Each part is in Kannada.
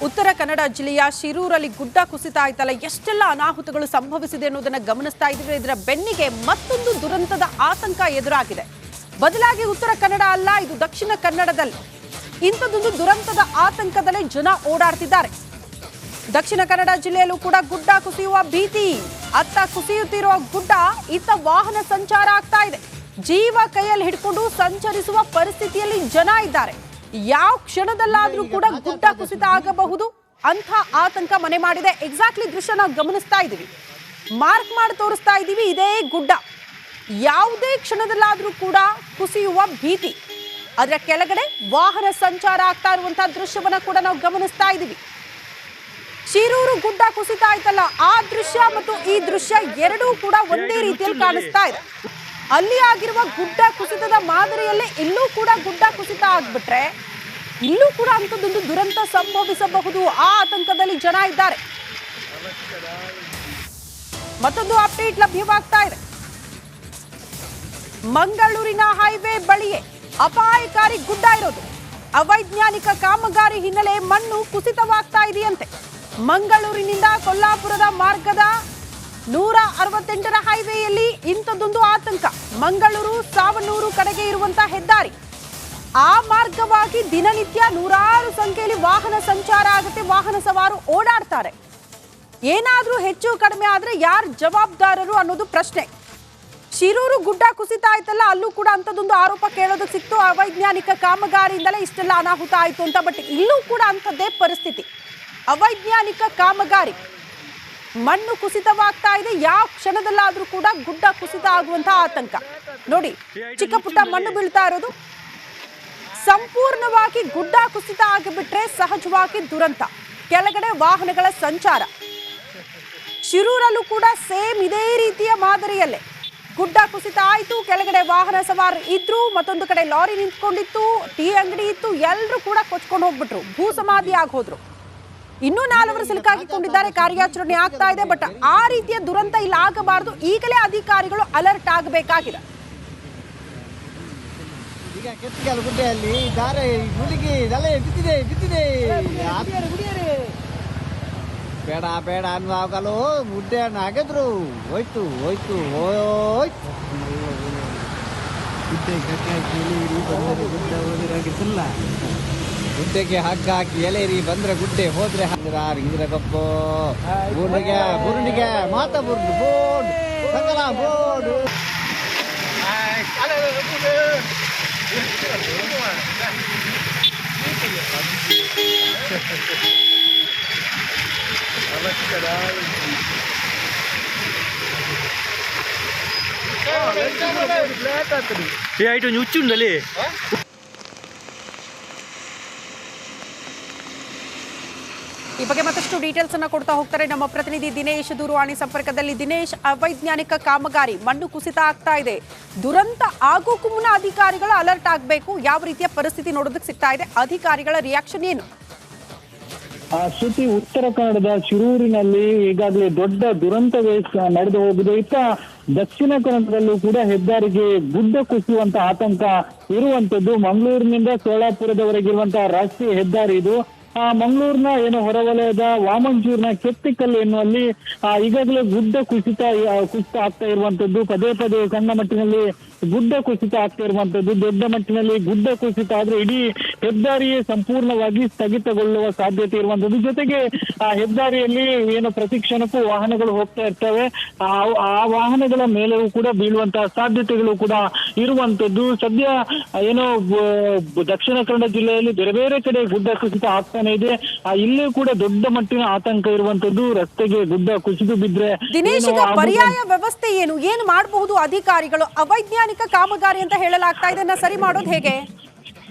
ಉತ್ತರ ಕನ್ನಡ ಜಿಲ್ಲೆಯ ಶಿರೂರಲ್ಲಿ ಗುಡ್ಡ ಕುಸಿತ ಆಯ್ತಲ್ಲ, ಎಷ್ಟೆಲ್ಲ ಅನಾಹುತಗಳು ಸಂಭವಿಸಿದೆ ಅನ್ನೋದನ್ನ ಗಮನಿಸ್ತಾ ಇದ್ದೀವಿ. ಇದರ ಬೆನ್ನಿಗೆ ಮತ್ತೊಂದು ದುರಂತದ ಆತಂಕ ಎದುರಾಗಿದೆ. ಬದಲಾಗಿ ಉತ್ತರ ಕನ್ನಡ ಅಲ್ಲ, ಇದು ದಕ್ಷಿಣ ಕನ್ನಡದಲ್ಲಿ ಇಂಥದ್ದೊಂದು ದುರಂತದ ಆತಂಕದಲ್ಲೇ ಜನ ಓಡಾಡ್ತಿದ್ದಾರೆ. ದಕ್ಷಿಣ ಕನ್ನಡ ಜಿಲ್ಲೆಯಲ್ಲೂ ಕೂಡ ಗುಡ್ಡ ಕುಸಿಯುವ ಭೀತಿ. ಅತ್ತ ಕುಸಿಯುತ್ತಿರುವ ಗುಡ್ಡ, ಇತ್ತ ವಾಹನ ಸಂಚಾರ ಆಗ್ತಾ ಇದೆ. ಜೀವ ಕೈಯಲ್ಲಿ ಹಿಡ್ಕೊಂಡು ಸಂಚರಿಸುವ ಪರಿಸ್ಥಿತಿಯಲ್ಲಿ ಜನ ಇದ್ದಾರೆ. ಯಾವ ಕ್ಷಣದಲ್ಲಾದ್ರೂ ಕೂಡ ಗುಡ್ಡ ಕುಸಿತ ಆಗಬಹುದು ಅಂತ ಆತಂಕ ಮನೆ ಮಾಡಿದೆ. ಎಕ್ಸಾಕ್ಟ್ಲಿ ದೃಶ್ಯ ನಾವು ಗಮನಿಸ್ತಾ ಇದ್ದೀವಿ, ಮಾರ್ಕ್ ಮಾಡಿ ತೋರಿಸ್ತಾ ಇದ್ದೀವಿ. ಇದೇ ಗುಡ್ಡ ಯಾವುದೇ ಕ್ಷಣದಲ್ಲಾದ್ರೂ ಕೂಡ ಕುಸಿಯುವ ಭೀತಿ. ಅದರ ಕೆಳಗಡೆ ವಾಹನ ಸಂಚಾರ ಆಗ್ತಾ ಇರುವಂತಹ ದೃಶ್ಯವನ್ನ ಕೂಡ ನಾವು ಗಮನಿಸ್ತಾ ಇದ್ದೀವಿ. ಶಿರೂರು ಗುಡ್ಡ ಕುಸಿತ ಆಯ್ತಲ್ಲ, ಆ ದೃಶ್ಯ ಮತ್ತು ಈ ದೃಶ್ಯ ಎರಡೂ ಕೂಡ ಒಂದೇ ರೀತಿಯಲ್ಲಿ ಕಾಣಿಸ್ತಾ ಇದೆ. ಅಲ್ಲಿ ಆಗಿರುವ ಗುಡ್ಡ ಕುಸಿತದ ಮಾದರಿಯಲ್ಲೇ ಇಲ್ಲೂ ಕೂಡ ಗುಡ್ಡ ಕುಸಿತ ಆಗ್ಬಿಟ್ರೆ ಇಲ್ಲೂ ಕೂಡ ಅಂಥದ್ದೊಂದು ದುರಂತ ಸಂಭವಿಸಬಹುದು. ಆ ಆತಂಕದಲ್ಲಿ ಜನ ಇದ್ದಾರೆ. ಮತ್ತೊಂದು ಅಪ್ಡೇಟ್ ಲಭ್ಯವಾಗ್ತಾ ಇದೆ. ಮಂಗಳೂರಿನ ಹೈವೇ ಬಳಿಯೇ ಅಪಾಯಕಾರಿ ಗುಡ್ಡ ಇರೋದು. ಅವೈಜ್ಞಾನಿಕ ಕಾಮಗಾರಿ ಹಿನ್ನೆಲೆ ಮಣ್ಣು ಕುಸಿತವಾಗ್ತಾ ಇದೆಯಂತೆ. ಮಂಗಳೂರಿನಿಂದ ಕೊಲ್ಲಾಪುರದ ಮಾರ್ಗದ 168ರ ಹೈವೇಯಲ್ಲಿ ಇಂಥದ್ದೊಂದು ಆತಂಕ. ಮಂಗಳೂರು ಸಾವನೂರು ಕಡೆಗೆ ಇರುವಂತಹ ಹೆದ್ದಾರಿ, ಆ ಮಾರ್ಗವಾಗಿ ದಿನನಿತ್ಯ ನೂರಾರು ಸಂಖ್ಯೆಯಲ್ಲಿ ವಾಹನ ಸಂಚಾರ ಆಗುತ್ತೆ. ವಾಹನ ಸವಾರು ಓಡಾಡ್ತಾರೆ. ಏನಾದ್ರೂ ಹೆಚ್ಚು ಕಡಿಮೆ ಆದ್ರೆ ಯಾರು ಜವಾಬ್ದಾರರು ಅನ್ನೋದು ಪ್ರಶ್ನೆ. ಶಿರೂರು ಗುಡ್ಡ ಕುಸಿತ ಆಯ್ತಲ್ಲ, ಅಲ್ಲೂ ಕೂಡ ಅಂಥದ್ದೊಂದು ಆರೋಪ ಕೇಳೋದಕ್ಕೆ ಸಿಕ್ತು. ಅವೈಜ್ಞಾನಿಕ ಕಾಮಗಾರಿಯಿಂದಲೇ ಇಷ್ಟೆಲ್ಲ ಅನಾಹುತ ಆಯ್ತು ಅಂತ. ಬಟ್ ಇಲ್ಲೂ ಕೂಡ ಅಂಥದ್ದೇ ಪರಿಸ್ಥಿತಿ. ಅವೈಜ್ಞಾನಿಕ ಕಾಮಗಾರಿ, ಮಣ್ಣು ಕುಸಿತವಾಗ್ತಾ ಇದೆ. ಯಾವ ಕ್ಷಣದಲ್ಲಾದ್ರೂ ಕೂಡ ಗುಡ್ಡ ಕುಸಿತ ಆಗುವಂತಹ ಆತಂಕ. ನೋಡಿ, ಚಿಕ್ಕ ಪುಟ್ಟ ಮಣ್ಣು ಬೀಳ್ತಾ ಇರೋದು. ಸಂಪೂರ್ಣವಾಗಿ ಗುಡ್ಡ ಕುಸಿತ ಆಗಿಬಿಟ್ರೆ ಸಹಜವಾಗಿ ದುರಂತ. ಕೆಳಗಡೆ ವಾಹನಗಳ ಸಂಚಾರ. ಶಿರೂರಲ್ಲೂ ಕೂಡ ಸೇಮ್ ಇದೇ ರೀತಿಯ ಮಾದರಿಯಲ್ಲೇ ಗುಡ್ಡ ಕುಸಿತ ಆಯ್ತು. ಕೆಳಗಡೆ ವಾಹನ ಸವಾರ ಇದ್ರು, ಮತ್ತೊಂದು ಕಡೆ ಲಾರಿ ನಿಂತ್ಕೊಂಡಿತ್ತು, ಟೀ ಅಂಗಡಿ ಇತ್ತು. ಎಲ್ಲರೂ ಕೂಡ ಕೊಚ್ಕೊಂಡು ಹೋಗ್ಬಿಟ್ರು, ಭೂ ಸಮಾಧಿ ಆಗೋದ್ರು. ಇನ್ನೂ 4 ಸಿಲುಕಾಗಿಕೊಂಡಿದ್ದಾರೆ. ಕಾರ್ಯಾಚರಣೆ ಆಗ್ತಾ ಇದೆ. ಬಟ್ ಆ ರೀತಿಯ ದುರಂತ ಇಲ್ಲಿ ಆಗಬಾರದು. ಈಗಲೇ ಅಧಿಕಾರಿಗಳು ಅಲರ್ಟ್ ಆಗಬೇಕಾಗಿದೆ. ಈಗ ಕೆತ್ತಿಗೆಲ್ಲ ಗುಡ್ಡೆಯಲ್ಲಿ ದಾರೆ ಗುಡಿಗೆ ಇದೆಲ್ಲ ಬಿದ್ದಿದೆ ಬೇಡ ಬೇಡ ಅನ್ನುವಾಗಲೂ ಗುಡ್ಡೆಯನ್ನು ಹಾಕಿದ್ರು. ಹೋಯ್ತು ಗುಡ್ಡೆಗೆ ಹಗ್ಗ ಹಾಕಿ ಎಲೆರಿ ಬಂದ್ರೆ ಗುಡ್ಡೆ ಹೋದ್ರೆ ಹಿಂದ್ರ ಕಪ್ಪು ಬುರುಣಿಗೆ ಮಾತ ಬುರುಡು ಬೋರ್ಡ್ ಸಂಗಲ ಬೋರ್ಡು ಹುಚ್ಚುಂಡಲ್ಲಿ ಈ ಬಗ್ಗೆ ಮತ್ತಷ್ಟು ಡೀಟೇಲ್ಸ್ ಅನ್ನ ಕೊಡ್ತಾ ಹೋಗ್ತಾರೆ ನಮ್ಮ ಪ್ರತಿನಿಧಿ ದಿನೇಶ್ ದೂರವಾಣಿ ಸಂಪರ್ಕದಲ್ಲಿ. ದಿನೇಶ್, ಅವೈಜ್ಞಾನಿಕ ಕಾಮಗಾರಿ, ಮಣ್ಣು ಕುಸಿತ ಆಗ್ತಾ ಇದೆ. ದುರಂತ ಆಗೋಕ್ಕೂ ಮುನ್ನ ಅಧಿಕಾರಿಗಳು ಅಲರ್ಟ್ ಆಗಬೇಕು. ಯಾವ ರೀತಿಯ ಪರಿಸ್ಥಿತಿ ನೋಡೋದಕ್ಕೆ ಸಿಗ್ತಾ ಇದೆ? ಅಧಿಕಾರಿಗಳ ರಿಯಾಕ್ಷನ್ ಏನು? ಶ್ರುತಿ, ಉತ್ತರ ಕನ್ನಡದ ಶಿರೂರಿನಲ್ಲಿ ಈಗಾಗಲೇ ದೊಡ್ಡ ದುರಂತವೇ ನಡೆದು ಹೋಗಿದೆ. ಇತ್ತ ದಕ್ಷಿಣ ಕನ್ನಡದಲ್ಲೂ ಕೂಡ ಹೆದ್ದಾರಿಗೆ ಗುಡ್ಡ ಕುಸಿಯುವಂತ ಆತಂಕ ಇರುವಂತದ್ದು. ಮಂಗಳೂರಿನಿಂದ ಸೋಲಾಪುರದವರೆಗಿರುವಂತಹ ರಾಷ್ಟ್ರೀಯ ಹೆದ್ದಾರಿ ಇದು. ಮಂಗಳೂರಿನ ಹೊರವಲಯದ ವಾಮಂಜೂರಿನ ಕೆತ್ತಿಕಲ್ಲು ಎನ್ನುವಲ್ಲಿ ಈಗಾಗಲೇ ಗುಡ್ಡ ಕುಸಿತ ಆಗ್ತಾ ಇರುವಂತದ್ದು. ಪದೇ ಪದೇ ಸಣ್ಣ ಮಟ್ಟಿನಲ್ಲಿ ಗುಡ್ಡ ಕುಸಿತ ಆಗ್ತಾ ಇರುವಂತದ್ದು. ದೊಡ್ಡ ಮಟ್ಟಿನಲ್ಲಿ ಗುಡ್ಡ ಕುಸಿತ ಆದ್ರೆ ಇಡೀ ಹೆದ್ದಾರಿಯೇ ಸಂಪೂರ್ಣವಾಗಿ ಸ್ಥಗಿತಗೊಳ್ಳುವ ಸಾಧ್ಯತೆ ಇರುವಂತದ್ದು. ಜೊತೆಗೆ ಆ ಹೆದ್ದಾರಿಯಲ್ಲಿ ಪ್ರತಿ ಕ್ಷಣಕ್ಕೂ ವಾಹನಗಳು ಹೋಗ್ತಾ ಇರ್ತವೆ. ಆ ವಾಹನಗಳ ಮೇಲೆಯೂ ಕೂಡ ಬೀಳುವಂತಹ ಸಾಧ್ಯತೆಗಳು ಕೂಡ ಇರುವಂತದ್ದು. ಸದ್ಯ ದಕ್ಷಿಣ ಕನ್ನಡ ಜಿಲ್ಲೆಯಲ್ಲಿ ಬೇರೆ ಬೇರೆ ಕಡೆ ಗುಡ್ಡ ಕುಸಿತ ಆಗ್ತಾನೆ ಇದೆ. ಇಲ್ಲೂ ಕೂಡ ದೊಡ್ಡ ಮಟ್ಟಿನ ಆತಂಕ ಇರುವಂತದ್ದು. ರಸ್ತೆಗೆ ಗುಡ್ಡ ಕುಸಿದು ಬಿದ್ರೆ ದಿನೇಶ್, ಪರ್ಯಾಯ ವ್ಯವಸ್ಥೆ ಏನು ಮಾಡಬಹುದು ಅಧಿಕಾರಿಗಳು? ಅವೈಜ್ಞಾನಿಕ ಕಾಮಗಾರಿ ಅಂತ ಹೇಳಲಾಗ್ತಾ ಇದನ್ನ ಸರಿ ಮಾಡೋದು ಹೇಗೆ?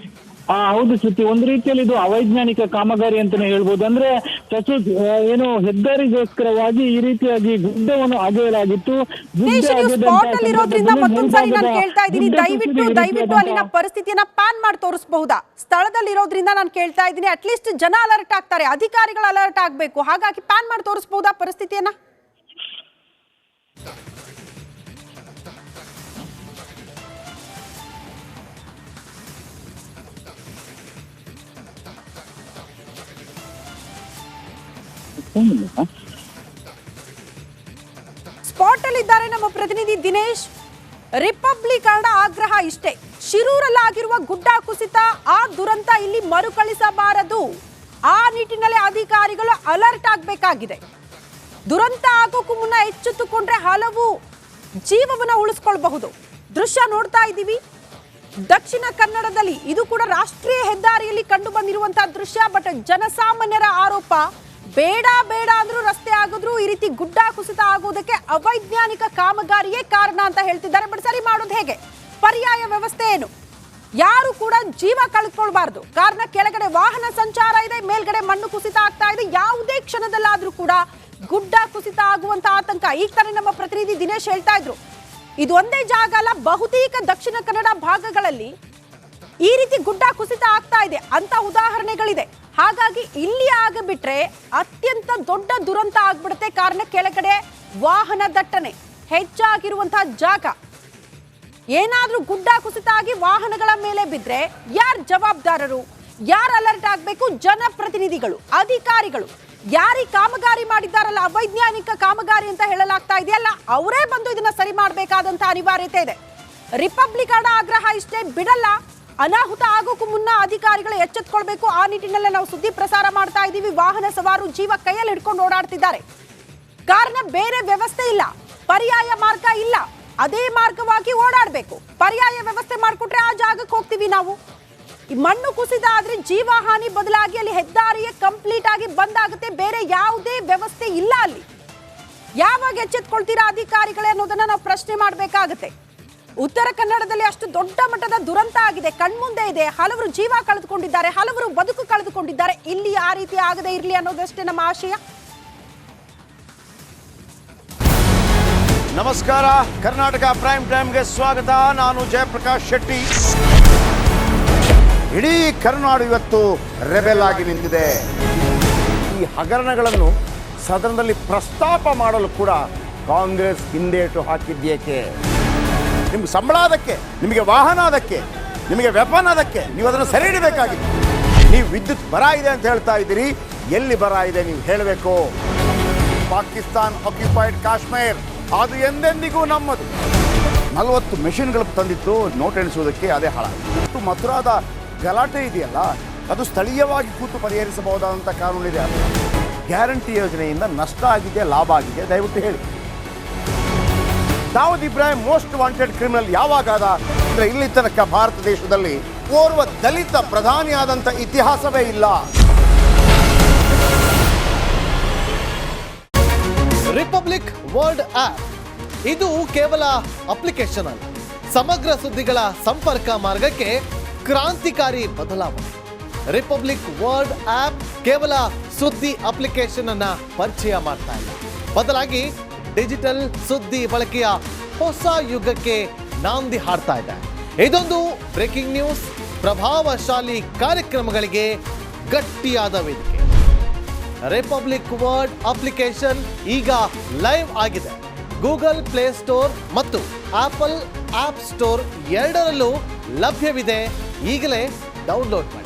ಹೌದು ಶ್ರುತಿ, ಒಂದು ರೀತಿಯಲ್ಲಿ ಇದು ಅವೈಜ್ಞಾನಿಕ ಕಾಮಗಾರಿ ಅಂತಾನೆ ಹೇಳ್ಬೋದು. ಅಂದ್ರೆ ಹೆದ್ದಾರಿಗೋಸ್ಕರವಾಗಿ ಈ ರೀತಿಯಾಗಿ ಗುಡ್ಡವನ್ನು ಅಗೆಯಲಾಗಿತ್ತು. ಮತ್ತೊಂದ್ಸರಿ ನಾನು ಕೇಳ್ತಾ ಇದ್ದೀನಿ, ದಯವಿಟ್ಟು ಅಲ್ಲಿನ ಪರಿಸ್ಥಿತಿಯನ್ನ ಪ್ಯಾನ್ ಮಾಡಿ ತೋರಿಸಬಹುದಾ? ಸ್ಥಳದಲ್ಲಿರೋದ್ರಿಂದ ನಾನು ಕೇಳ್ತಾ ಇದ್ದೀನಿ. ಅಟ್ಲೀಸ್ಟ್ ಜನ ಅಲರ್ಟ್ ಆಗ್ತಾರೆ, ಅಧಿಕಾರಿಗಳು ಅಲರ್ಟ್ ಆಗ್ಬೇಕು. ಹಾಗಾಗಿ ಪ್ಯಾನ್ ಮಾಡಿ ತೋರಿಸಬಹುದಾ ಪರಿಸ್ಥಿತಿಯನ್ನ? ಸ್ಪಾಟ್ ಅಲ್ಲಿ ಇದ್ದಾರೆ ನಮ್ಮ ಪ್ರತಿನಿಧಿ ದಿನೇಶ್. ರಿಪಬ್ಲಿಕ್ ಕನ್ನಡ ಆಗ್ರಹ ಇಷ್ಟೇ, ಶಿರೂರಲ್ಲಾಗಿರುವ ಗುಡ್ಡ ಕುಸಿತ ಆ ದುರಂತ ಇಲ್ಲಿ ಮರುಕಳಿಸಬಾರದು. ಆ ನಿಟ್ಟಿನಲ್ಲಿ ಅಧಿಕಾರಿಗಳು ಅಲರ್ಟ್ ಆಗಬೇಕಾಗಿದೆ. ದುರಂತ ಆಗೋಕ್ಕೂ ಮುನ್ನ ಎಚ್ಚೆತ್ತುಕೊಂಡ್ರೆ ಹಲವು ಜೀವವನ್ನ ಉಳಿಸ್ಕೊಳ್ಬಹುದು. ದೃಶ್ಯ ನೋಡ್ತಾ ಇದ್ದೀವಿ ದಕ್ಷಿಣ ಕನ್ನಡದಲ್ಲಿ, ಇದು ಕೂಡ ರಾಷ್ಟ್ರೀಯ ಹೆದ್ದಾರಿಯಲ್ಲಿ ಕಂಡು ಬಂದಿರುವಂತಹ ದೃಶ್ಯ. ಬಟ್ ಜನಸಾಮಾನ್ಯರ ಆರೋಪ, ಬೇಡ ಬೇಡ ಅಂದ್ರೂ ರಸ್ತೆ ಆಗಿದ್ರು ಈ ರೀತಿ ಗುಡ್ಡ ಕುಸಿತ ಆಗೋದಕ್ಕೆ ಅವೈಜ್ಞಾನಿಕ ಕಾಮಗಾರಿಯೇ ಕಾರಣ ಅಂತ ಹೇಳ್ತಿದ್ದಾರೆ. ಬಟ್ ಸರಿ ಮಾಡೋದು ಹೇಗೆ? ಪರ್ಯಾಯ ವ್ಯವಸ್ಥೆ ಏನು? ಯಾರು ಕೂಡ ಜೀವ ಕಳೆದುಕೊಳ್ಬಾರ್ದು. ಕಾರಣ ಕೆಳಗಡೆ ವಾಹನ ಸಂಚಾರ ಇದೆ, ಮೇಲ್ಗಡೆ ಮಣ್ಣು ಕುಸಿತ ಆಗ್ತಾ ಇದೆ. ಯಾವುದೇ ಕ್ಷಣದಲ್ಲಾದ್ರೂ ಕೂಡ ಗುಡ್ಡ ಕುಸಿತ ಆಗುವಂತ ಆತಂಕ. ಈಗ ತಾನೇ ನಮ್ಮ ಪ್ರತಿನಿಧಿ ದಿನೇಶ್ ಹೇಳ್ತಾ ಇದ್ರು, ಇದು ಒಂದೇ ಜಾಗ ಅಲ್ಲ, ಬಹುತೇಕ ದಕ್ಷಿಣ ಕನ್ನಡ ಭಾಗಗಳಲ್ಲಿ ಈ ರೀತಿ ಗುಡ್ಡ ಕುಸಿತ ಆಗ್ತಾ ಇದೆ ಅಂತ ಉದಾಹರಣೆಗಳಿದೆ. ಹಾಗಾಗಿ ಇಲ್ಲಿ ಆಗಬಿಟ್ರೆ ಅತ್ಯಂತ ದೊಡ್ಡ ದುರಂತ ಆಗ್ಬಿಡುತ್ತೆ. ಕಾರಣ ಕೆಳಗಡೆ ವಾಹನ ದಟ್ಟಣೆ ಹೆಚ್ಚಾಗಿರುವಂತಹ ಜಾಗ. ಏನಾದ್ರೂ ಗುಡ್ಡ ಕುಸಿತ ಆಗಿ ವಾಹನಗಳ ಮೇಲೆ ಬಿದ್ರೆ ಯಾರು ಜವಾಬ್ದಾರರು? ಯಾರು ಅಲರ್ಟ್ ಆಗಬೇಕು? ಜನಪ್ರತಿನಿಧಿಗಳು, ಅಧಿಕಾರಿಗಳು. ಯಾರಿ ಕಾಮಗಾರಿ ಮಾಡಿದ್ದಾರಲ್ಲ, ಅವೈಜ್ಞಾನಿಕ ಕಾಮಗಾರಿ ಅಂತ ಹೇಳಲಾಗ್ತಾ ಇದೆಯಲ್ಲ, ಅವರೇ ಬಂದು ಇದನ್ನ ಸರಿ ಮಾಡಬೇಕಾದಂತ ಅನಿವಾರ್ಯತೆ ಇದೆ. ರಿಪಬ್ಲಿಕ್ ಕನ್ನಡ ಆಗ್ರಹ ಇಷ್ಟೇ, ಬಿಡಲ್ಲ. ಅನಾಹುತ ಆಗೋಕ್ಕೂ ಮುನ್ನ ಅಧಿಕಾರಿಗಳು ಎಚ್ಚೆತ್ಕೊಳ್ಬೇಕು. ಆ ನಿಟ್ಟಿನಲ್ಲೇ ನಾವು ಸುದ್ದಿ ಪ್ರಸಾರ ಮಾಡ್ತಾ ಇದ್ದೀವಿ. ವಾಹನ ಸವಾರು ಜೀವ ಕೈಯಲ್ಲಿ ಹಿಡ್ಕೊಂಡು ಓಡಾಡ್ತಿದ್ದಾರೆ. ಕಾರಣ ಬೇರೆ ವ್ಯವಸ್ಥೆ ಇಲ್ಲ, ಪರ್ಯಾಯ ಮಾರ್ಗ ಇಲ್ಲ. ಅದೇ ಮಾರ್ಗವಾಗಿ ಓಡಾಡಬೇಕು. ಪರ್ಯಾಯ ವ್ಯವಸ್ಥೆ ಮಾಡಿಕೊಟ್ರೆ ಆ ಜಾಗಕ್ಕೆ ಹೋಗ್ತೀವಿ ನಾವು. ಈ ಮಣ್ಣು ಕುಸಿದ ಆದ್ರೆ ಜೀವಹಾನಿ ಬದಲಾಗಿ ಅಲ್ಲಿ ಹೆದ್ದಾರಿಯೇ ಕಂಪ್ಲೀಟ್ ಆಗಿ ಬಂದಾಗುತ್ತೆ. ಬೇರೆ ಯಾವುದೇ ವ್ಯವಸ್ಥೆ ಇಲ್ಲ ಅಲ್ಲಿ. ಯಾವಾಗ ಎಚ್ಚೆತ್ಕೊಳ್ತೀರಾ ಅಧಿಕಾರಿಗಳೇ ಅನ್ನೋದನ್ನ ನಾವು ಪ್ರಶ್ನೆ ಮಾಡಬೇಕಾಗುತ್ತೆ. ಉತ್ತರ ಕನ್ನಡದಲ್ಲಿ ಅಷ್ಟು ದೊಡ್ಡ ಮಟ್ಟದ ದುರಂತ ಆಗಿದೆ, ಕಣ್ಮುಂದೆ ಇದೆ. ಹಲವರು ಜೀವ ಕಳೆದುಕೊಂಡಿದ್ದಾರೆ, ಹಲವರು ಬದುಕು ಕಳೆದುಕೊಂಡಿದ್ದಾರೆ. ಇಲ್ಲಿ ಆ ರೀತಿ ಆಗದೆ ಇರಲಿ ಅನ್ನೋದಷ್ಟೇ ನಮ್ಮ ಆಶಯ. ನಮಸ್ಕಾರ, ಕರ್ನಾಟಕ ಪ್ರೈಮ್ ಟೈಮ್ಗೆ ಸ್ವಾಗತ. ನಾನು ಜಯಪ್ರಕಾಶ್ ಶೆಟ್ಟಿ. ಇಡೀ ಕರ್ನಾಡು ಇವತ್ತು ರೆಬೆಲ್ ಆಗಿ ನಿಂತಿದೆ. ಈ ಹಗರಣಗಳನ್ನು ಸದನದಲ್ಲಿ ಪ್ರಸ್ತಾಪ ಮಾಡಲು ಕೂಡ ಕಾಂಗ್ರೆಸ್ ಹಿಂದೇಟು ಹಾಕಿದ್ದೇಕೆ? ನಿಮ್ಗೆ ಸಂಬಳ ಅದಕ್ಕೆ, ನಿಮಗೆ ವಾಹನ ಅದಕ್ಕೆ, ನಿಮಗೆ ವೆಪನ್ ಅದಕ್ಕೆ. ನೀವು ಅದನ್ನು ಸರಿ ಹಿಡಬೇಕಾಗಿದೆ. ನೀವು ವಿದ್ಯುತ್ ಬರ ಇದೆ ಅಂತ ಹೇಳ್ತಾ ಇದ್ದೀರಿ, ಎಲ್ಲಿ ಬರ ಇದೆ ನೀವು ಹೇಳಬೇಕು. ಪಾಕಿಸ್ತಾನ್ ಆಕ್ಯುಪೈಡ್ ಕಾಶ್ಮೀರ್ ಅದು ಎಂದೆಂದಿಗೂ ನಮ್ಮದು. 40 ಮೆಷಿನ್ಗಳು ತಂದಿತ್ತು ನೋಟ್ ಎಣಿಸುವುದಕ್ಕೆ, ಅದೇ ಹಾಳಾಯಿತು. ಮಥುರಾದ ಗಲಾಟೆ ಇದೆಯಲ್ಲ, ಅದು ಸ್ಥಳೀಯವಾಗಿ ಕೂತು ಪರಿಹರಿಸಬಹುದಾದಂಥ ಕಾನೂನಿದೆ. ಗ್ಯಾರಂಟಿ ಯೋಜನೆಯಿಂದ ನಷ್ಟ ಆಗಿದೆ, ಲಾಭ ಆಗಿದೆ, ದಯವಿಟ್ಟು ಹೇಳಿ. Dawood Ibrahim most wanted criminal ಯಾವಾಗಾದ ಅಂದರೆ ಇಲ್ಲಿ ತನಕ ಭಾರತ ದೇಶದಲ್ಲಿ ಓರ್ವ ದಲಿತ ಪ್ರಧಾನಿಯಾದಂಥ ಇತಿಹಾಸವೇ ಇಲ್ಲ. ರಿಪಬ್ಲಿಕ್ ವರ್ಲ್ಡ್ ಆಪ್ ಇದು ಕೇವಲ ಅಪ್ಲಿಕೇಶನ್ ಅಲ್ಲ, ಸಮಗ್ರ ಸುದ್ದಿಗಳ ಸಂಪರ್ಕ ಮಾರ್ಗಕ್ಕೆ ಕ್ರಾಂತಿಕಾರಿ ಬದಲಾವಣೆ. ರಿಪಬ್ಲಿಕ್ ವರ್ಲ್ಡ್ ಆಪ್ ಕೇವಲ ಸುದ್ದಿ ಅಪ್ಲಿಕೇಶನ್ ಅನ್ನ ಪರಿಚಯ ಮಾಡ್ತಾ ಇಲ್ಲ, ಬದಲಾಗಿ ಡಿಜಿಟಲ್ ಸುದ್ದಿ ಬಳಕೆಯ ಹೊಸ ಯುಗಕ್ಕೆ ನಾಂದಿ ಹಾಡ್ತಾ ಇದೆ. ಇದೊಂದು ಬ್ರೇಕಿಂಗ್ ನ್ಯೂಸ್, ಪ್ರಭಾವಶಾಲಿ ಕಾರ್ಯಕ್ರಮಗಳಿಗೆ ಗಟ್ಟಿಯಾದ ವೇದಿಕೆ. ರಿಪಬ್ಲಿಕ್ ವರ್ಲ್ಡ್ ಅಪ್ಲಿಕೇಶನ್ ಈಗ ಲೈವ್ ಆಗಿದೆ. ಗೂಗಲ್ ಪ್ಲೇ ಸ್ಟೋರ್ ಮತ್ತು ಆಪಲ್ ಆಪ್ ಸ್ಟೋರ್ ಎರಡರಲ್ಲೂ ಲಭ್ಯವಿದೆ. ಈಗಲೇ ಡೌನ್ಲೋಡ್ ಮಾಡಿ.